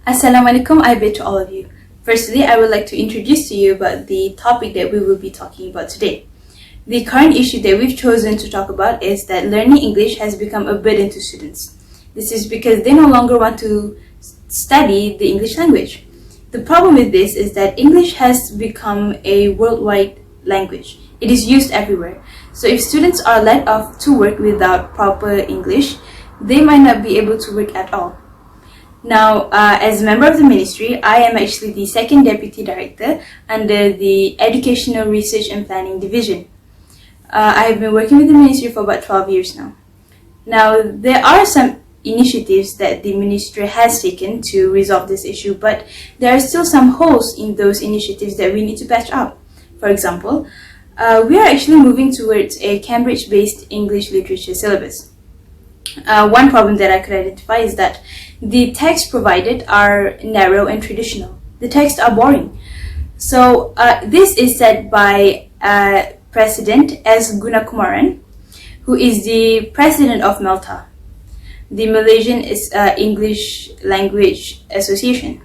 Assalamualaikum, I bid to all of you. Firstly, I would like to introduce to you about the topic that we will be talking about today. The current issue that we've chosen to talk about is that learning English has become a burden to students. This is because they no longer want to study the English language. The problem with this is that English has become a worldwide language. It is used everywhere. So if students are let off to work without proper English, they might not be able to work at all. Now, as a member of the ministry, I am actually the second deputy director under the Educational Research and Planning Division. I have been working with the ministry for about 12 years now. Now, there are some initiatives that the ministry has taken to resolve this issue, but there are still some holes in those initiatives that we need to patch up. For example, we are actually moving towards a Cambridge-based English literature syllabus. One problem that I could identify is that the texts provided are narrow and traditional. The texts are boring. So this is said by President S. Gunakumaran, who is the president of MELTA, the Malaysian English Language Association.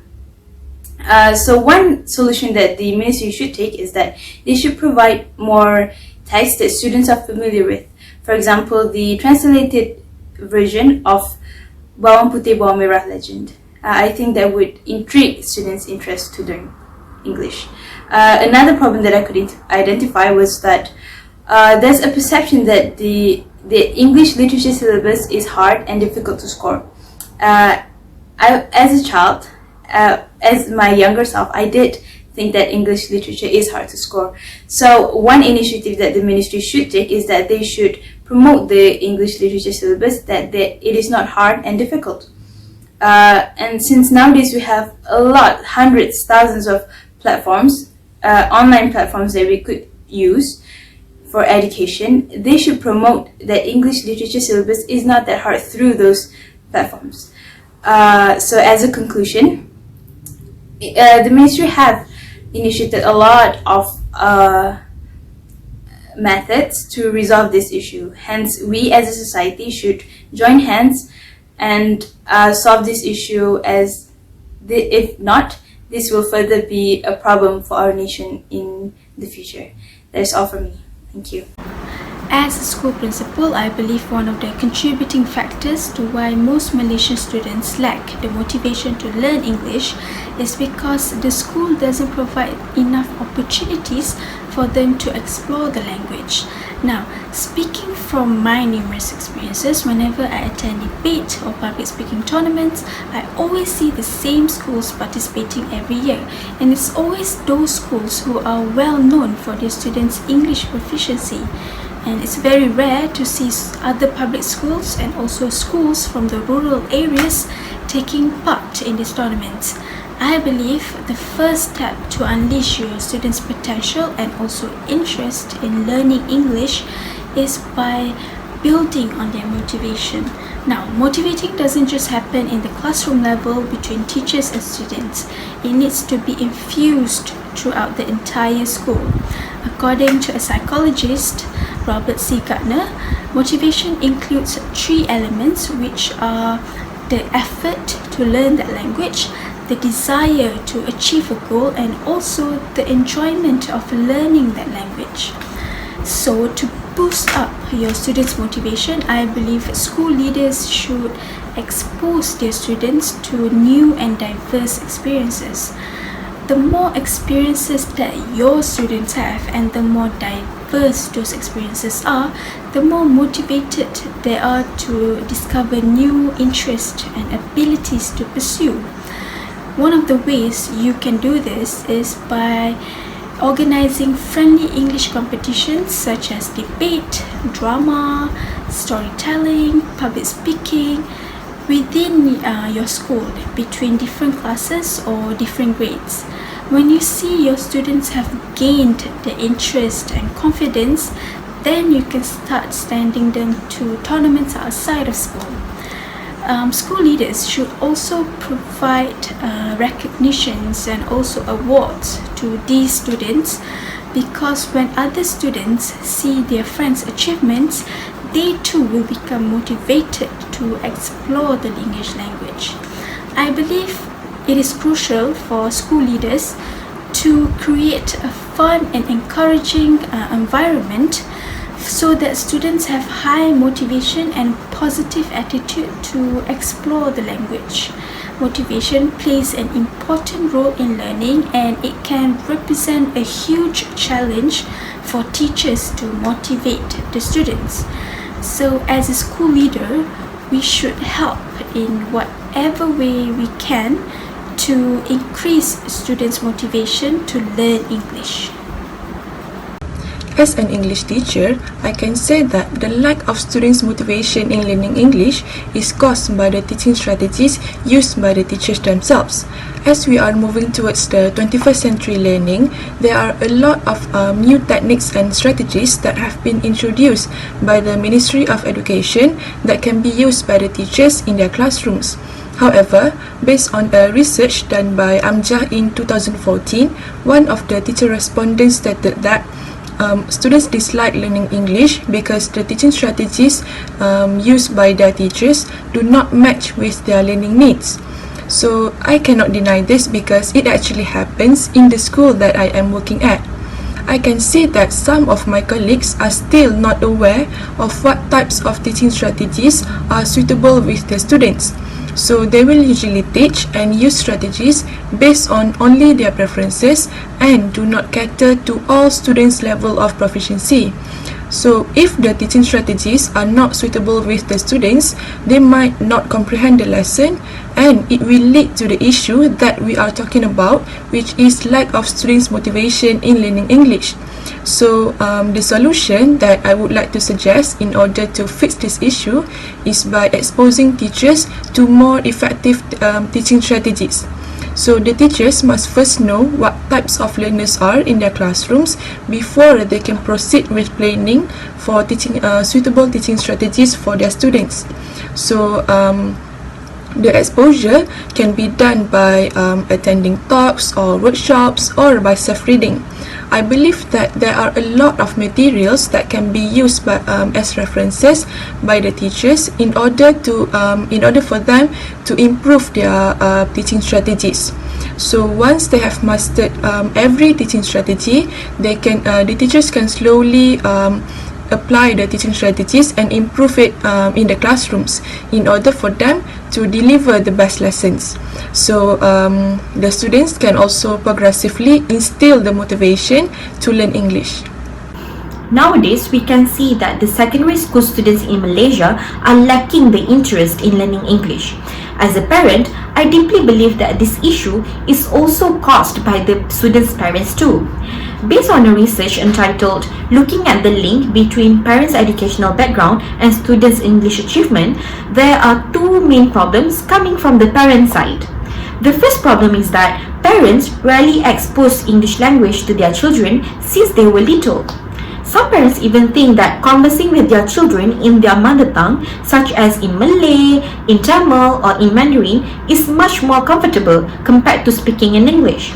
So one solution that the ministry should take is that they should provide more text that students are familiar with. For example, the translated version of Bawang Putih Bawang Merah legend. I think that would intrigue students' interest to learn English. Another problem that I could identify was that there's a perception that the English literature syllabus is hard and difficult to score. As a child, as my younger self, I did think that English literature is hard to score. So one initiative that the ministry should take is that they should promote the English literature syllabus, that it is not hard and difficult. And since nowadays we have hundreds, thousands of platforms, online platforms that we could use for education, they should promote that English literature syllabus is not that hard through those platforms. So as a conclusion, the ministry have initiated a lot of methods to resolve this issue. Hence, we as a society should join hands and solve this issue, as if not, this will further be a problem for our nation in the future. That's all from me. Thank you. As a school principal, I believe one of the contributing factors to why most Malaysian students lack the motivation to learn English is because the school doesn't provide enough opportunities for them to explore the language. Now, speaking from my numerous experiences, whenever I attend debate or public speaking tournaments, I always see the same schools participating every year, and it's always those schools who are well known for their students' English proficiency. And it's very rare to see other public schools and also schools from the rural areas taking part in these tournaments. I believe the first step to unleash your students' potential and also interest in learning English is by building on their motivation. Now, motivating doesn't just happen in the classroom level between teachers and students. It needs to be infused throughout the entire school. According to a psychologist, Robert C. Gardner, motivation includes 3 elements, which are the effort to learn that language, the desire to achieve a goal, and also the enjoyment of learning that language. So to boost up your students' motivation, I believe school leaders should expose their students to new and diverse experiences. The more experiences that your students have and the more diverse those experiences are, the more motivated they are to discover new interests and abilities to pursue. One of the ways you can do this is by organizing friendly English competitions such as debate, drama, storytelling, public speaking within your school between different classes or different grades. When you see your students have gained the interest and confidence, then you can start sending them to tournaments outside of school. School leaders should also provide recognitions and also awards to these students, because when other students see their friends' achievements, they too will become motivated to explore the English language. I believe it is crucial for school leaders to create a fun and encouraging environment so that students have high motivation and positive attitude to explore the language. Motivation plays an important role in learning, and it can represent a huge challenge for teachers to motivate the students. So as a school leader, we should help in whatever way we can to increase students' motivation to learn English. As an English teacher, I can say that the lack of students' motivation in learning English is caused by the teaching strategies used by the teachers themselves. As we are moving towards the 21st century learning, there are a lot of new techniques and strategies that have been introduced by the Ministry of Education that can be used by the teachers in their classrooms. However, based on a research done by Najihah in 2014, one of the teacher respondents stated that students dislike learning English because the teaching strategies used by their teachers do not match with their learning needs. So I cannot deny this because it actually happens in the school that I am working at. I can see that some of my colleagues are still not aware of what types of teaching strategies are suitable with the students. So they will usually teach and use strategies based on only their preferences and do not cater to all students' level of proficiency. So if the teaching strategies are not suitable with the students, they might not comprehend the lesson, and it will lead to the issue that we are talking about, which is lack of students' motivation in learning English. So the solution that I would like to suggest in order to fix this issue is by exposing teachers to more effective teaching strategies. So the teachers must first know what types of learners are in their classrooms before they can proceed with planning for teaching suitable teaching strategies for their students. So the exposure can be done by attending talks or workshops or by self-reading. I believe that there are a lot of materials that can be used by, as references by the teachers in order for them to improve their teaching strategies. So once they have mastered every teaching strategy, the teachers can slowly apply the teaching strategies and improve it in the classrooms in order for them to deliver the best lessons. So the students can also progressively instill the motivation to learn English. Nowadays, we can see that the secondary school students in Malaysia are lacking the interest in learning English. As a parent, I deeply believe that this issue is also caused by the students' parents too. Based on a research entitled Looking at the Link Between Parents' Educational Background and Students' English Achievement, there are two main problems coming from the parent side. The first problem is that parents rarely expose English language to their children since they were little. Some parents even think that conversing with their children in their mother tongue, such as in Malay, in Tamil or in Mandarin, is much more comfortable compared to speaking in English.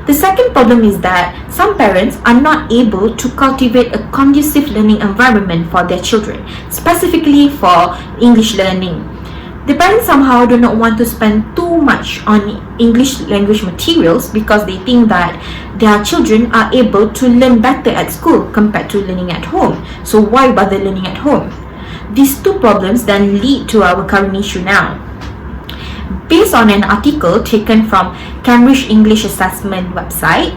The second problem is that some parents are not able to cultivate a conducive learning environment for their children, specifically for English learning. The parents somehow do not want to spend too much on English language materials because they think that their children are able to learn better at school compared to learning at home. So why bother learning at home? These two problems then lead to our current issue now. Based on an article taken from Cambridge English Assessment website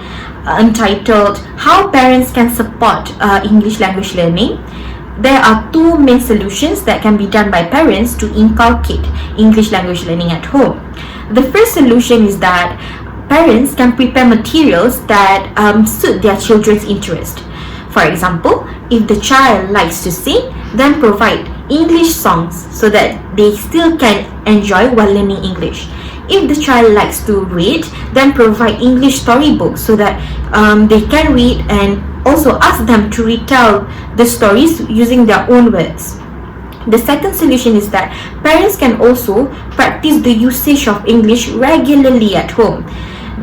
entitled How Parents Can Support English Language Learning, there are two main solutions that can be done by parents to inculcate English language learning at home. The first solution is that parents can prepare materials that suit their children's interest. For example, if the child likes to sing, then provide English songs so that they still can enjoy while learning English. If the child likes to read, then provide English storybooks so that they can read, and also ask them to retell the stories using their own words. The second solution is that parents can also practice the usage of English regularly at home.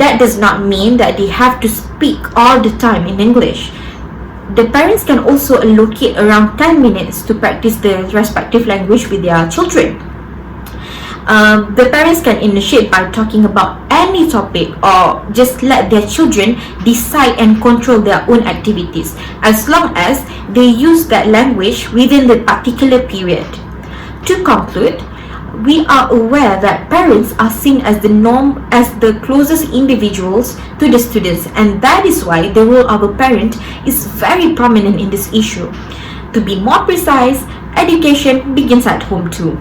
That does not mean that they have to speak all the time in English. The parents can also allocate around 10 minutes to practice the respective language with their children. The parents can initiate by talking about any topic or just let their children decide and control their own activities as long as they use that language within the particular period. To conclude, we are aware that parents are seen as the norm, as the closest individuals to the students, and that is why the role of a parent is very prominent in this issue. To be more precise, education begins at home too.